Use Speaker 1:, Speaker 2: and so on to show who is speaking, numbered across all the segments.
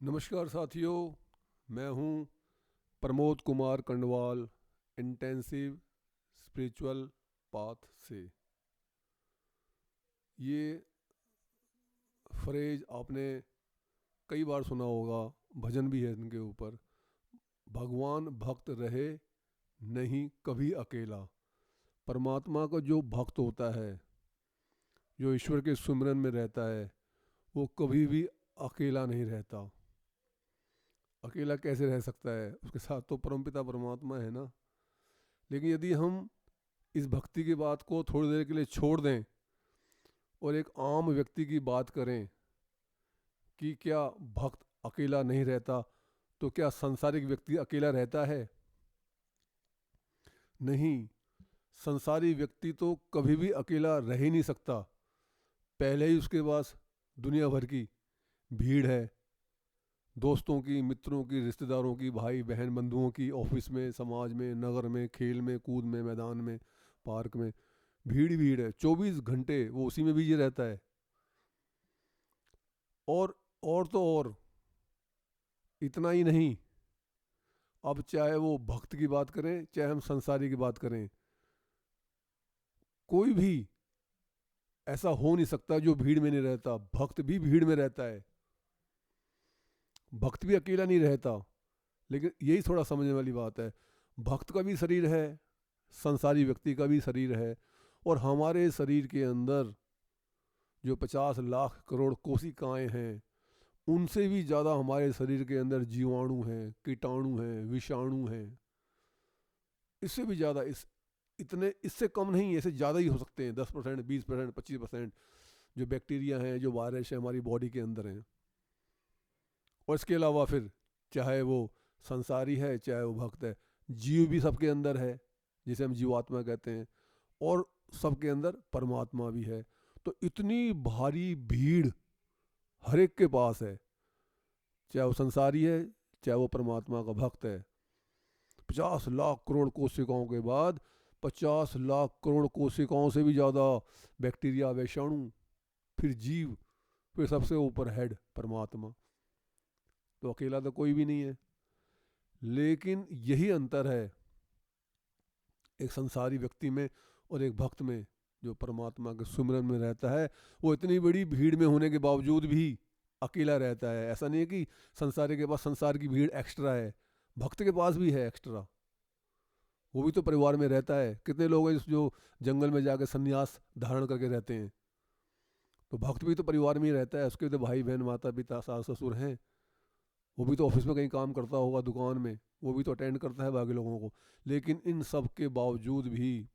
Speaker 1: नमस्कार साथियों, मैं हूं Pramod Kumar Kandwal, intensive spiritual path से। ये फ्रेज आपने कई बार सुना होगा, भजन भी है इनके ऊपर। भगवान भक्त रहे नहीं कभी अकेला। परमात्मा का जो भक्त होता है, जो ईश्वर के सुमिरन में रहता है, वो कभी भी अकेला नहीं रहता। अकेला कैसे रह सकता है? उसके साथ तो परमपिता परमात्मा है ना। लेकिन यदि हम इस भक्ति की बात को थोड़ी देर के लिए छोड़ दें और एक आम व्यक्ति की बात करें कि क्या भक्त अकेला नहीं रहता, तो क्या संसारिक व्यक्ति अकेला रहता है? नहीं। संसारी व्यक्ति तो कभी भी अकेला रह ही नहीं सकता। पहले ही उसके पास दुनिया भर की भीड़ है, दोस्तों की, मित्रों की, रिश्तेदारों की, भाई बहन बंधुओं की, ऑफिस में, समाज में, नगर में, खेल में, कूद में, मैदान में, पार्क में। भीड़ ही भीड़ है, 24 घंटे वो उसी में बिजी रहता है। और तो और इतना ही नहीं, अब चाहे वो भक्त की बात करें, चाहे हम संसारी की बात करें, कोई भी ऐसा हो नहीं सकता जो भीड़ में नहीं रहता। भक्त भी भीड़ में रहता है, भक्त भी अकेला नहीं रहता। लेकिन यही थोड़ा समझने वाली बात है। भक्त का भी शरीर है, संसारी व्यक्ति का भी शरीर है, और हमारे शरीर के अंदर जो 50 लाख करोड़ कोशिकाएं हैं, उनसे भी ज़्यादा हमारे शरीर के अंदर जीवाणु हैं, कीटाणु हैं, विषाणु हैं। इससे भी ज़्यादा, इतने, इससे कम नहीं, ऐसे ज़्यादा ही हो सकते हैं। 10%, 20%, 25% जो बैक्टीरिया हैं, जो वायरस है, हमारी बॉडी के अंदर हैं। और इसके अलावा फिर चाहे वो संसारी है, चाहे वो भक्त है, जीव भी सबके अंदर है, जिसे हम जीवात्मा कहते हैं। और सबके अंदर परमात्मा भी है। तो इतनी भारी भीड़ हर एक के पास है, चाहे वो संसारी है, चाहे वो परमात्मा का भक्त है। 50 लाख करोड़ कोशिकाओं के बाद 50 लाख करोड़ कोशिकाओं से भी ज़्यादा बैक्टीरिया, विषाणु, फिर जीव, फिर सबसे ऊपर हेड परमात्मा। तो अकेला तो कोई भी नहीं है। लेकिन यही अंतर है एक संसारी व्यक्ति में और एक भक्त में, जो परमात्मा के सुमिरन में रहता है। वो इतनी बड़ी भीड़ में होने के बावजूद भी अकेला रहता है। ऐसा नहीं है कि संसारी के पास संसार की भीड़ एक्स्ट्रा है, भक्त के पास भी है एक्स्ट्रा। वो भी तो परिवार में रहता है। कितने लोग हैं जो जंगल में जाकर संन्यास धारण करके रहते हैं? तो भक्त भी तो परिवार में ही रहता है, उसके तो भाई बहन, माता पिता, सास ससुर हैं। वो भी तो ऑफिस में कहीं काम करता होगा, दुकान में, वो भी तो अटेंड करता है बाकी लोगों को। लेकिन इन सब के बावजूद भी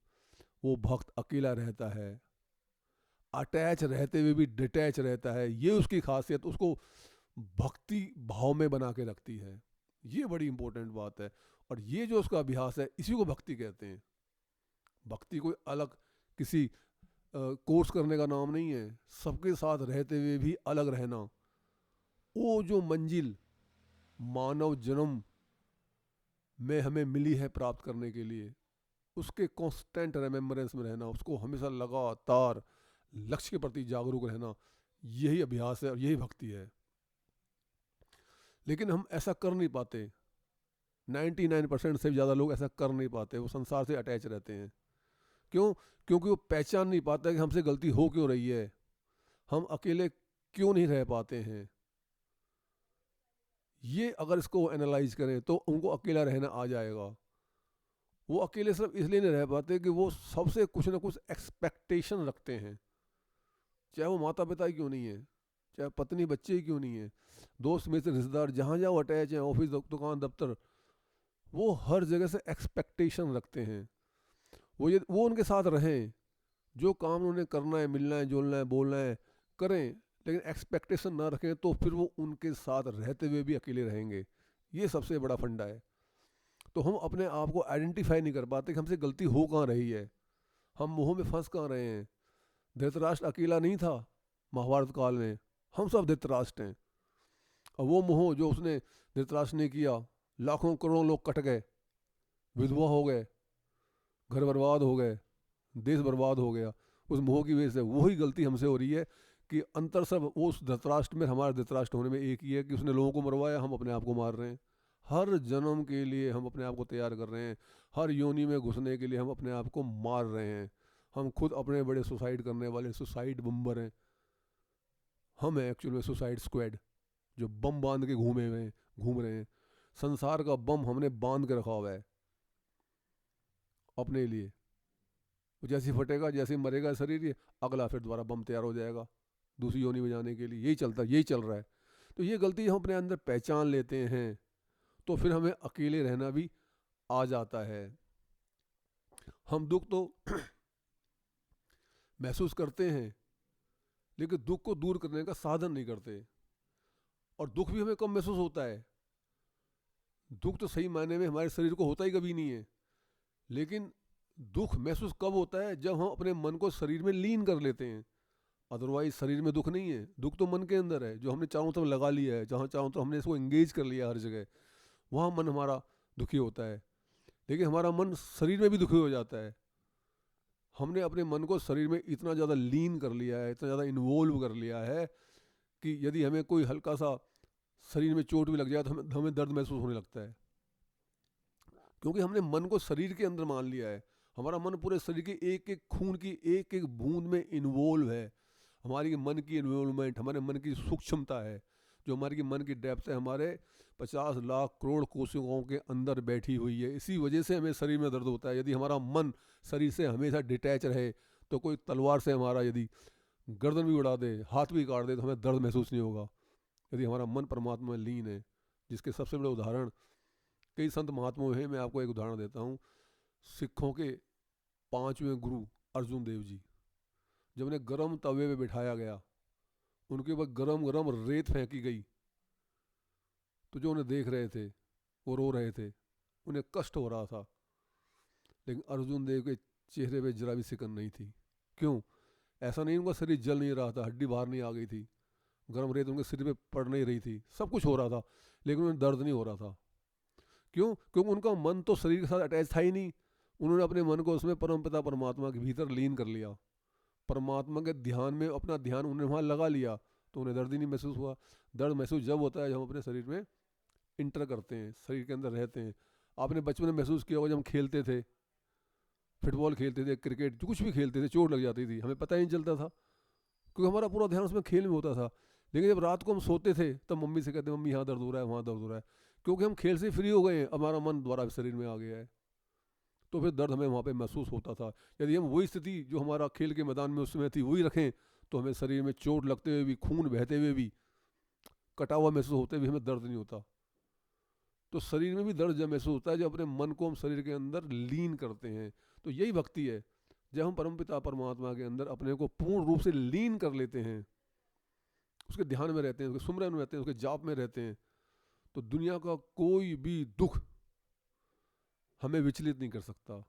Speaker 1: वो भक्त अकेला रहता है। अटैच रहते हुए भी डिटैच रहता है। ये उसकी खासियत उसको भक्ति भाव में बना के रखती है। ये बड़ी इंपॉर्टेंट बात है। और ये जो उसका अभ्यास है, इसी को भक्ति कहते हैं। भक्ति कोई अलग किसी कोर्स करने का नाम नहीं है। सबके साथ रहते हुए भी अलग रहना, वो जो मंजिल मानव जन्म में हमें मिली है प्राप्त करने के लिए, उसके कांस्टेंट रिमेम्बरेंस में रहना, उसको हमेशा लगातार लक्ष्य के प्रति जागरूक रहना, यही अभ्यास है और यही भक्ति है। लेकिन हम ऐसा कर नहीं पाते। 99% से ज़्यादा लोग ऐसा कर नहीं पाते। वो संसार से अटैच रहते हैं। क्यों? क्योंकि वो पहचान नहीं पाता कि हमसे गलती हो क्यों रही है, हम अकेले क्यों नहीं रह पाते हैं। ये अगर इसको एनालाइज करें तो उनको अकेला रहना आ जाएगा। वो अकेले सिर्फ इसलिए नहीं रह पाते कि वो सबसे कुछ ना कुछ एक्सपेक्टेशन रखते हैं। चाहे वो माता पिता ही क्यों नहीं है, चाहे पत्नी बच्चे ही क्यों नहीं है, दोस्त में से रिश्तेदार, जहाँ जहाँ वो अटैच हैं, ऑफिस, दुकान, दफ्तर, वो हर जगह से एक्सपेक्टेशन रखते हैं। वो उनके साथ रहें, जो काम उन्हें करना है, मिलना है, जुलना है, बोलना है, करें। लेकिन एक्सपेक्टेशन ना रखें तो फिर वो उनके साथ रहते हुए भी अकेले रहेंगे। ये सबसे बड़ा फंडा है। तो हम अपने आप को आइडेंटिफाई नहीं कर पाते कि हमसे गलती हो कहाँ रही है, हम मोह में फंस कहाँ रहे हैं। धृतराष्ट्र अकेला नहीं था महाभारत काल में, हम सब धृतराष्ट्र हैं। और वो मोह जो उसने, धृतराष्ट्र ने किया, लाखों करोड़ों लोग कट गए, विधवा हो गए, घर बर्बाद हो गए, देश बर्बाद हो गया। उस मोह की वजह से वही गलती हमसे हो रही है कि अंतर सब वो उस धृतराष्ट्र में, हमारे धृतराष्ट्र होने में एक ही है कि उसने लोगों को मरवाया, हम अपने आप को मार रहे हैं। हर जन्म के लिए हम अपने आप को तैयार कर रहे हैं, हर योनि में घुसने के लिए हम अपने आप को मार रहे हैं। हम खुद अपने बड़े सुसाइड करने वाले सुसाइड बम्बर हैं। हम हैं एक्चुअल में सुसाइड स्क्वाड, जो बम बांध के घूम रहे हैं। संसार का बम हमने बांध के रखा हुआ है अपने लिए। वो जैसे ही फटेगा, जैसे ही मरेगा शरीर ये, अगला फिर दोबारा बम तैयार हो जाएगा दूसरी योनि में जाने के लिए। यही चलता, यही चल रहा है। तो ये गलती हम अपने अंदर पहचान लेते हैं तो फिर हमें अकेले रहना भी आ जाता है। हम दुख तो महसूस करते हैं, लेकिन दुख को दूर करने का साधन नहीं करते। और दुख भी हमें कम महसूस होता है। दुख तो सही मायने में हमारे शरीर को होता ही कभी नहीं है, लेकिन दुख महसूस कब होता है? जब हम अपने मन को शरीर में लीन कर लेते हैं। अदरवाइज शरीर में दुख नहीं है, दुख तो मन के अंदर है, जो हमने चारों तरफ लगा लिया है। जहाँ चारों तरफ हमने इसको एंगेज कर लिया हर जगह, वहाँ मन हमारा दुखी होता है। लेकिन हमारा मन शरीर में भी दुखी हो जाता है। हमने अपने मन को शरीर में इतना ज़्यादा लीन कर लिया है, इतना ज़्यादा इन्वॉल्व कर लिया है कि यदि हमें कोई हल्का सा शरीर में चोट भी लग जाए तो हमें दर्द महसूस होने लगता है, क्योंकि हमने मन को शरीर के अंदर मान लिया है। हमारा मन पूरे शरीर की एक एक खून की एक एक बूंद में इन्वॉल्व है। हमारी मन की इन्वॉल्वमेंट, हमारे मन की सूक्ष्मता है, जो हमारी मन की डेप्थ है, हमारे 50 लाख करोड़ कोशिकाओं के अंदर बैठी हुई है। इसी वजह से हमें शरीर में दर्द होता है। यदि हमारा मन शरीर से हमेशा डिटैच रहे तो कोई तलवार से हमारा यदि गर्दन भी उड़ा दे, हाथ भी काट दे, तो हमें दर्द महसूस नहीं होगा। यदि हमारा मन परमात्मा में लीन है, जिसके सबसे बड़े उदाहरण कई संत महात्माओं हैं। मैं आपको एक उदाहरण देता हूँ। सिखों के 5वें गुरु अर्जुन देव जी, जब उन्हें गर्म तवे पे बिठाया गया, उनके ऊपर गरम गरम रेत फेंकी गई, तो जो उन्हें देख रहे थे वो रो रहे थे, उन्हें कष्ट हो रहा था। लेकिन अर्जुन देव के चेहरे पे जरा भी सिकन नहीं थी। क्यों? ऐसा नहीं उनका शरीर जल नहीं रहा था, हड्डी बाहर नहीं आ गई थी, गर्म रेत उनके सिर पे पड़ नहीं रही थी, सब कुछ हो रहा था, लेकिन उन्हें दर्द नहीं हो रहा था। क्यों? क्योंकि उनका मन तो शरीर के साथ अटैच था ही नहीं। उन्होंने अपने मन को उसमें परमपिता परमात्मा के भीतर लीन कर लिया। परमात्मा के ध्यान में अपना ध्यान उन्होंने वहाँ लगा लिया, तो उन्हें दर्द ही नहीं महसूस हुआ। दर्द महसूस जब होता है जब हम अपने शरीर में इंटर करते हैं, शरीर के अंदर रहते हैं। आपने बचपन में महसूस किया होगा, जब हम खेलते थे, फुटबॉल खेलते थे, क्रिकेट, जो कुछ भी खेलते थे, चोट लग जाती थी, हमें पता ही नहीं चलता था, क्योंकि हमारा पूरा ध्यान उसमें खेल में होता था। लेकिन जब रात को हम सोते थे तब मम्मी से कहते, मम्मी यहाँ दर्द हो रहा है, वहाँ दर्द हो रहा है, क्योंकि हम खेल से फ्री हो गए हैं, हमारा मन दोबारा शरीर में आ गया है। तो फिर दर्द हमें वहाँ पे महसूस होता था। यदि हम वही स्थिति जो हमारा खेल के मैदान में उस समय थी वही रखें, तो हमें शरीर में चोट लगते हुए भी, खून बहते हुए भी, कटा हुआ महसूस होते हुए हमें दर्द नहीं होता। तो शरीर में भी दर्द जब महसूस होता है जब अपने मन को हम शरीर के अंदर लीन करते हैं। तो यही भक्ति है, जब हम परमपिता परमात्मा के अंदर अपने को पूर्ण रूप से लीन कर लेते हैं, उसके ध्यान में रहते हैं, उसके सुमरन में रहते हैं, उसके जाप में रहते हैं, तो दुनिया का कोई भी दुख हमें विचलित नहीं कर सकता।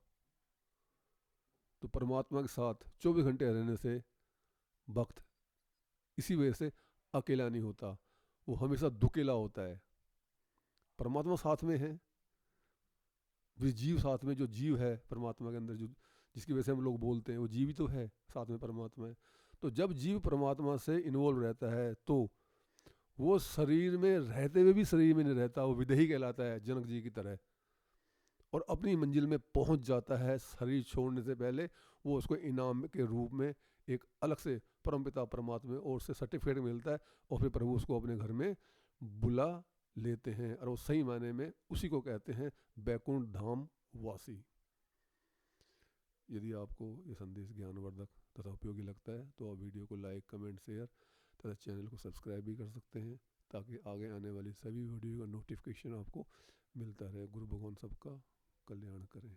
Speaker 1: तो परमात्मा के साथ 24 घंटे रहने से भक्त इसी वजह से अकेला नहीं होता, वो हमेशा दुकेला होता है। परमात्मा साथ में है, भी जीव साथ में, जो जीव है परमात्मा के अंदर, जो जिसकी वजह से हम लोग बोलते हैं, वो जीव ही तो है, साथ में परमात्मा है। तो जब जीव परमात्मा से इन्वॉल्व रहता है तो वो शरीर में रहते हुए भी शरीर में नहीं रहता, वो विदेही कहलाता है, जनक जी की तरह, और अपनी मंजिल में पहुंच जाता है। शरीर छोड़ने से पहले वो उसको इनाम के रूप में एक अलग से परमपिता परमात्मा और से सर्टिफिकेट मिलता है, और फिर प्रभु उसको अपने घर में बुला लेते हैं, और वो सही मायने में उसी को कहते हैं बैकुंठ धाम वासी। यदि आपको ये संदेश ज्ञानवर्धक तथा उपयोगी लगता है तो आप वीडियो को लाइक, कमेंट, शेयर तथा चैनल को सब्सक्राइब भी कर सकते हैं, ताकि आगे आने वाली सभी वीडियो का नोटिफिकेशन आपको मिलता रहे। गुरु भगवान सबका कल्याण करें।